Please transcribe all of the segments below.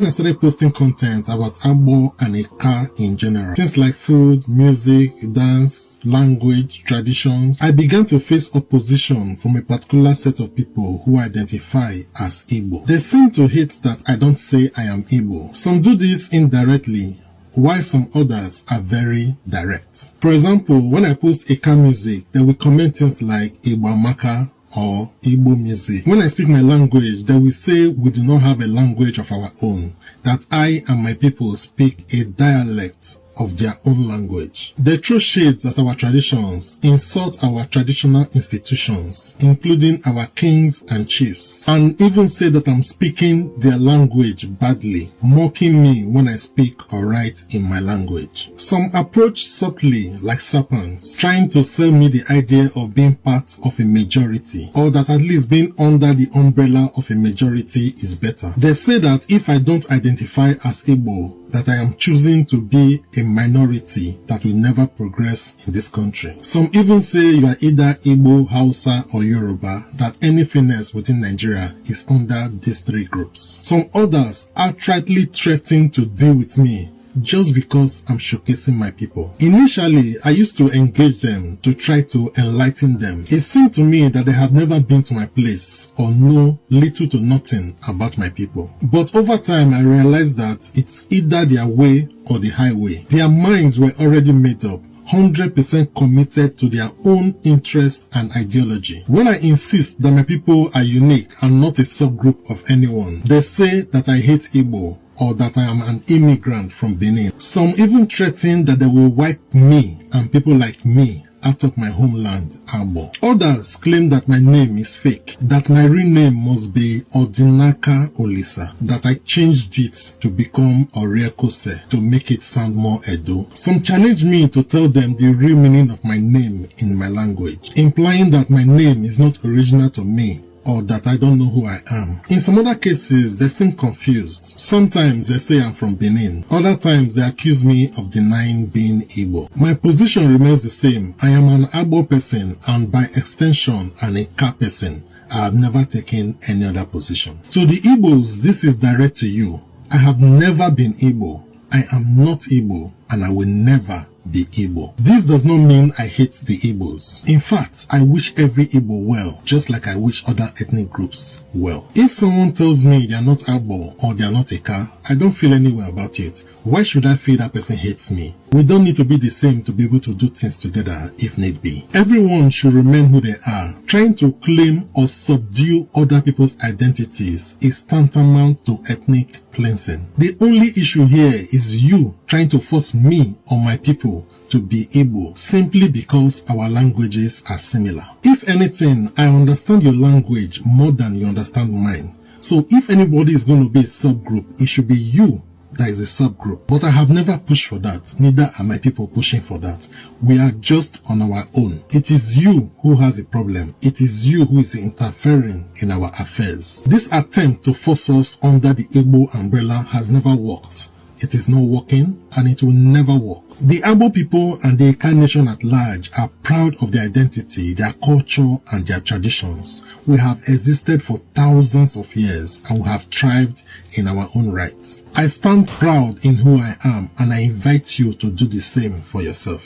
When I started posting content about Igbo and Eka in general, things like food, music, dance, language, traditions, I began to face opposition from a particular set of people who identify as Igbo. They seem to hate that I don't say I am Igbo. Some do this indirectly, while some others are very direct. For example, when I post Eka music, they will comment things like Igbo Amaka or Igbo music. When I speak my language, they will say we do not have a language of our own, that I and my people speak a dialect of their own language. They throw shades at our traditions, insult our traditional institutions, including our kings and chiefs, and even say that I'm speaking their language badly, mocking me when I speak or write in my language. Some approach subtly like serpents, trying to sell me the idea of being part of a majority, or that at least being under the umbrella of a majority is better. They say that if I don't identify as Igbo, that I am choosing to be a minority that will never progress in this country. Some even say you are either Igbo, Hausa, or Yoruba, that anything else within Nigeria is under these three groups. Some others outrightly threaten to deal with me just because I'm showcasing my people. Initially, I used to engage them to try to enlighten them. It seemed to me that they had never been to my place or know little to nothing about my people. But over time, I realized that it's either their way or the highway. Their minds were already made up, 100% committed to their own interest and ideology. When I insist that my people are unique and not a subgroup of anyone, they say that I hate Igbo, or that I am an immigrant from Benin. Some even threaten that they will wipe me and people like me out of my homeland, Igbo. Others claim that my name is fake, that my real name must be Odinaka Olisa, that I changed it to become Oriekose to make it sound more Edo. Some challenge me to tell them the real meaning of my name in my language, implying that my name is not original to me, or that I don't know who I am. In some other cases, they seem confused. Sometimes they say I'm from Benin. Other times they accuse me of denying being Igbo. My position remains the same. I am an Igbo person and by extension an Eka person. I have never taken any other position. To the Igbos, this is direct to you. I have never been Igbo. I am not Igbo and I will never be Igbo. This does not mean I hate the Igbos. In fact, I wish every Igbo well, just like I wish other ethnic groups well. If someone tells me they are not Igbo or they are not Eka, I don't feel any way about it. Why should I feel that person hates me? We don't need to be the same to be able to do things together if need be. Everyone should remain who they are. Trying to claim or subdue other people's identities is tantamount to ethnic cleansing. The only issue here is you trying to force me or my people to be Igbo simply because our languages are similar. If anything, I understand your language more than you understand mine. So if anybody is going to be a subgroup, it should be you that is a subgroup. But I have never pushed for that. Neither are my people pushing for that. We are just on our own. It is you who has a problem. It is you who is interfering in our affairs. This attempt to force us under the Igbo umbrella has never worked. It is not working and it will never work. The Igbo people and the Eka nation at large are proud of their identity, their culture and their traditions. We have existed for thousands of years and we have thrived in our own rights. I stand proud in who I am and I invite you to do the same for yourself.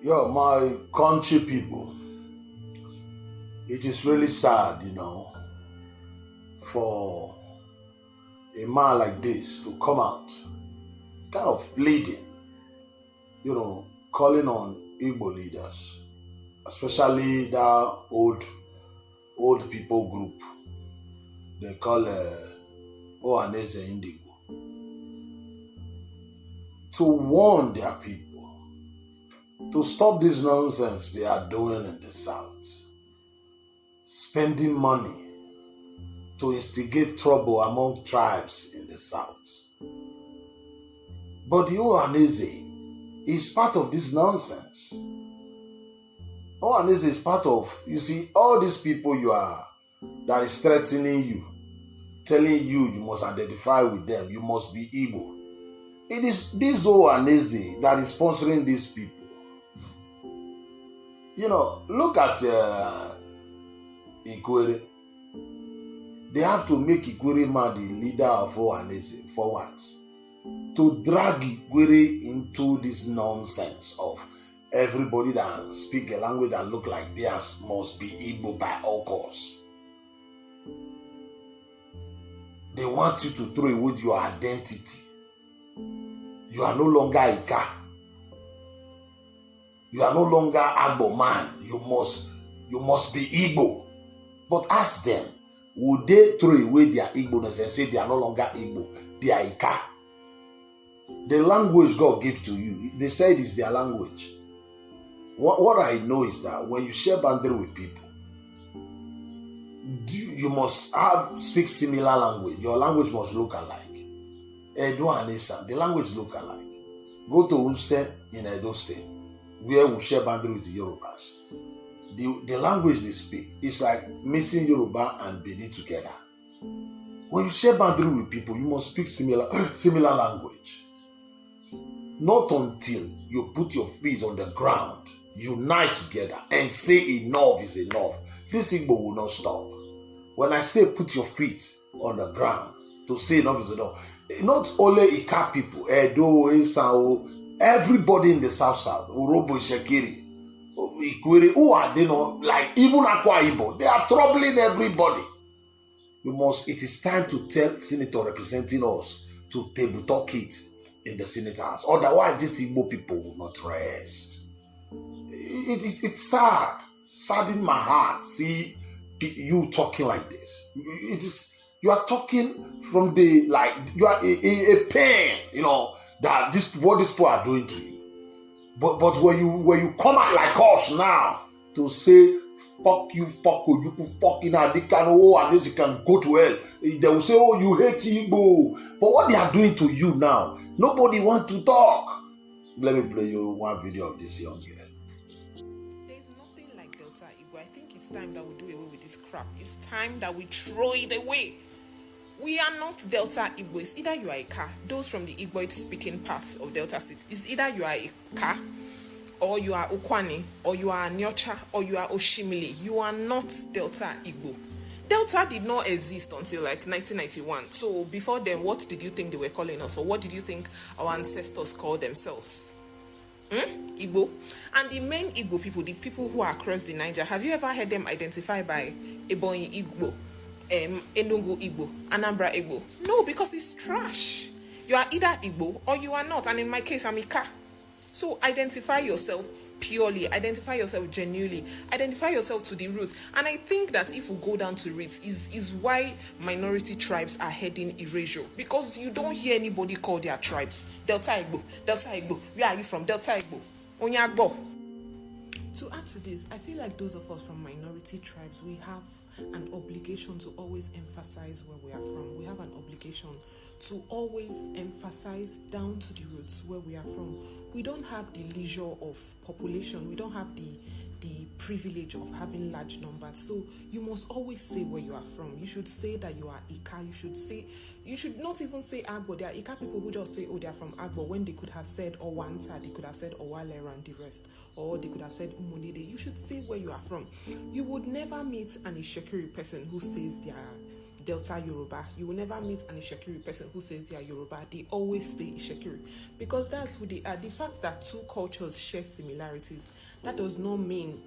Yo, my country people, it is really sad, for a man like this to come out, kind of pleading, calling on Igbo leaders, especially that old people group they call Ohaneze Indigo, to warn their people to stop this nonsense they are doing in the South, spending money to instigate trouble among tribes in the South. But the Ohaneze is part of this nonsense. Ohaneze is part of, all these people that is threatening you, telling you must identify with them, you must be Igbo. It is this Ohaneze that is sponsoring these people. Look at Ikwere. They have to make Igwerema the leader of Ohanese for what? To drag Igwere into this nonsense of everybody that speak a language that look like theirs must be Igbo by all costs. They want you to throw away your identity. You are no longer Ika. You are no longer Agbo man. You must be Igbo. But ask them, would they throw away their Igbo-ness and say they are no longer Igbo? They are Ika. The language God gave to you, they said is their language. What I know is that when you share boundary with people, you must speak similar language. Your language must look alike. Edo and Esa, the language look alike. Go to Use in Edo State, where we share boundary with the Yorubas. The language they speak is like mixing Yoruba and Beni together. When you share boundary with people, you must speak similar language. Not until you put your feet on the ground, unite together, and say enough is enough. This Igbo will not stop. When I say put your feet on the ground, to say enough is enough, not only Ika people, Edo, Esau, everybody in the South, Urobo, Shekiri, Ikwere, who are they not, like even Akwa Igbo, they are troubling everybody. It is time to tell senator representing us to table talk it in the Senate House. Otherwise, these Igbo people will not rest. It's sad. Sadden my heart. See you talking like this. You are talking from you are a pain, that what these people are doing to you. But when you come out like us now to say fuck you, fucking Adikano, and this you can go to hell. They will say, oh, you hate Igbo. But what they are doing to you now, nobody wants to talk. Let me play you one video of this young girl. There's nothing like Delta Igbo. I think it's time that we do away with this crap. It's time that we throw it away. We are not Delta Igbo. It's either you are a Ka, those from the Igbo speaking parts of Delta State. It's either you are a Ka, or you are Okwani, or you are Nyocha, or you are Oshimili. You are not Delta Igbo. Delta did not exist until like 1991. So before then, what did you think they were calling us? Or what did you think our ancestors called themselves? Igbo. And the main Igbo people, the people who are across the Niger, have you ever heard them identified by Ebonyi Igbo, Enugu Igbo, Anambra Igbo? No, because it's trash. You are either Igbo or you are not. And in my case, I'm Ika. So identify yourself purely, identify yourself genuinely, identify yourself to the root. And I think that if we go down to roots is why minority tribes are heading erasure, because you don't hear anybody call their tribes Delta Igbo. Where are you from? Delta Igbo. Onyagbo. To add to this, I feel like those of us from minority tribes, we have an obligation to always emphasize where we are from. We have an obligation to always emphasize down to the roots where we are from. We don't have the leisure of population. We don't have the privilege of having large numbers. So you must always say where you are from. You should say that you are Ika. You should not even say Agbo. There are Ika people who just say, oh, they are from Agbo, when they could have said Owanta, they could have said Owalera and the rest, or they could have said Umunide. You should say where you are from. You would never meet an Ishekiri person who says they are Delta Yoruba. You will never meet an Ishekiri person who says they are Yoruba. They always stay Ishekiri, because that's who they are. The fact that two cultures share similarities, that does not mean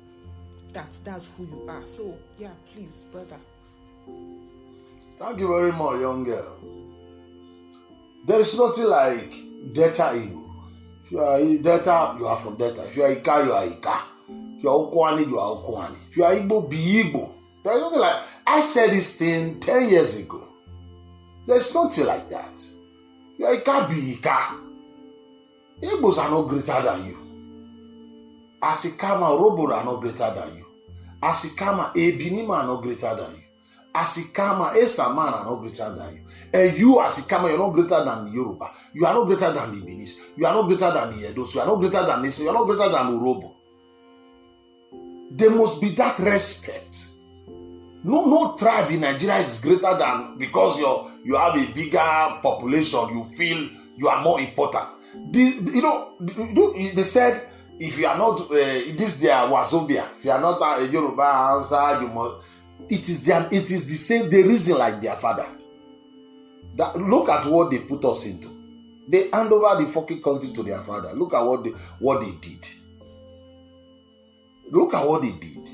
that that's who you are. So yeah, please, brother. Thank you very much, young girl. There is nothing like Delta Igbo. If you are Delta, you are from Delta. If you are Ika, you are Ika. If you are Okwani, you are Okwani. If you are Igbo, be Igbo. There is nothing like. I said this thing 10 years ago. There's nothing like that. You are Ika, be Ika. Igbos are not greater than you. Asikama, Robo are not greater than you. Asikama, Ebinima are not greater than you. Asikama, Esaman are not greater than you. And you, Asikama, you're not greater than Yoruba. You are not greater than the Benis. You are not greater than the Edos. You are not greater than Nisa. You are not greater than Urobo. There must be that respect. No tribe in Nigeria is greater than, because you have a bigger population, you feel you are more important. They said, if you are not this their Wazobia, if you are not a Yoruba answer, you must. It is the same, they reason like their father. Look at what they put us into. They hand over the fucking country to their father. Look at what they did. Look at what they did.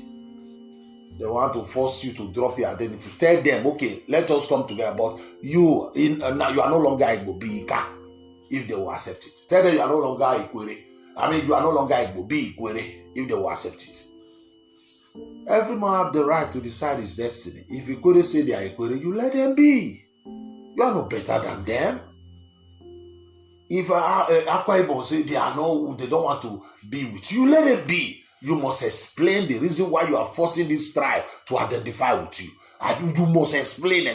They want to force you to drop your identity. Tell them, okay, let us come together. But you now you are no longer Igbo, be Ika, if they will accept it. Tell them you are no longer Ikwere. You are no longer Igbo, be Ikwere, if they will accept it. Every man have the right to decide his destiny. If Ikwere say they are Ikwere, you let them be. You are no better than them. If Akwa Ibom say they don't want to be with you, let them be. You must explain the reason why you are forcing this tribe to identify with you. And you must explain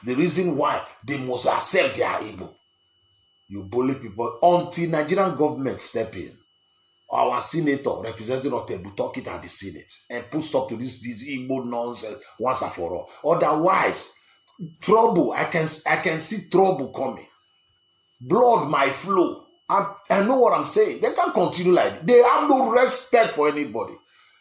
the reason why they must accept they are Igbo. You bully people until Nigerian government step in. Our senator representing Otebu talk it at the Senate and put stop to this Igbo nonsense once and for all. Otherwise, trouble, I can see trouble coming. Blood might flow. I know what I'm saying. They can't continue like that. They have no respect for anybody.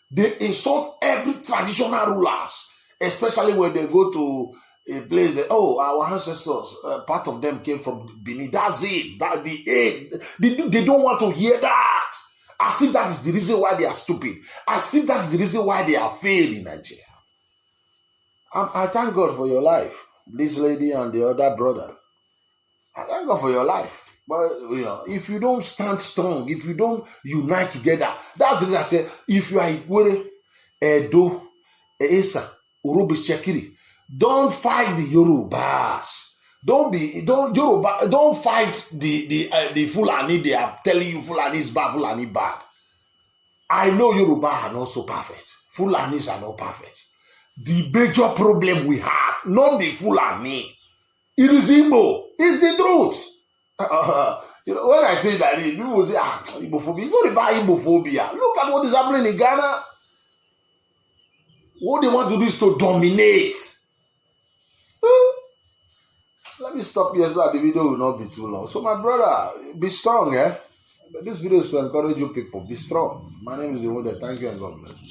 They insult every traditional rulers, especially when they go to a place that, our ancestors, part of them came from Benin. That's it. That's the end. They don't want to hear that. As if that is the reason why they are stupid. As if that is the reason why they are failed in Nigeria. I thank God for your life, this lady and the other brother. I thank God for your life. But, if you don't stand strong, if you don't unite together, that's the reason I say, if you are Ikwere, Edo, Esa, Urubis Chekiri, don't fight the Yorubas. Don't fight the Fulani. They are telling you Fulani is bad, Fulani bad. I know Yoruba are not so perfect. Fulanis are not perfect. The major problem we have, not the Fulani, it is Igbo. It's the truth. When I say that, people say, Igbophobia. It's not about Igbophobia. Look at what is happening in Ghana. What they want to do is to dominate. Let me stop here so that the video will not be too long. So my brother, be strong, eh? This video is to encourage you people. Be strong. My name is Iwode. Thank you and God bless you.